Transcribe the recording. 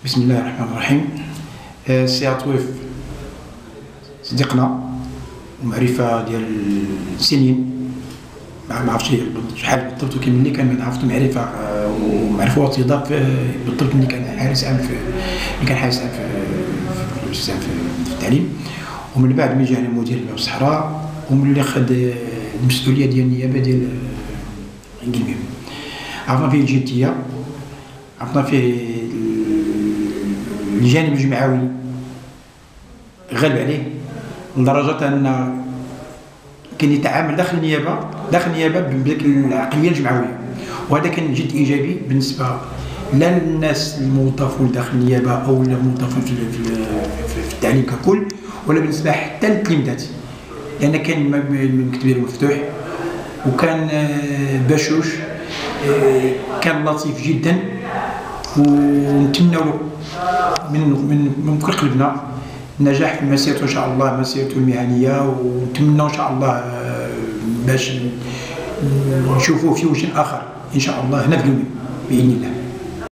بسم الله الرحمن الرحيم. السي عطويف صديقنا ومعرفة ديال السنين، ما عرفتش شحال بالضبط، ولكن ملي كان عرفتو معرفة ومعرفة وطيدة بالضبط ملي كان حارس عام في التعليم، ومن بعد ملي جاني مدير الماء والصحراء، وملي خد المسؤولية ديال النيابة ديال انجلميم. عرفنا فيه الجدية، عرفنا فيه الجانب الجمعوي غالب عليه لدرجة أن كان يتعامل داخل النيابة بديك العقلية الجمعوية، وهذا كان جد إيجابي بالنسبة لا للناس الموظفون داخل النيابة أو الموظفون في التعليم ككل، ولا بالنسبة حتى للتلميذات، لأن كان المكتب مفتوح وكان بشوش، كان لطيف جدا، ونتمنى له من كل قلبنا النجاح في مسيرته ان شاء الله، مسيرته المهنيه، ونتمنى ان شاء الله باش نشوفوه في وجه اخر ان شاء الله هنا في اليوم باذن الله.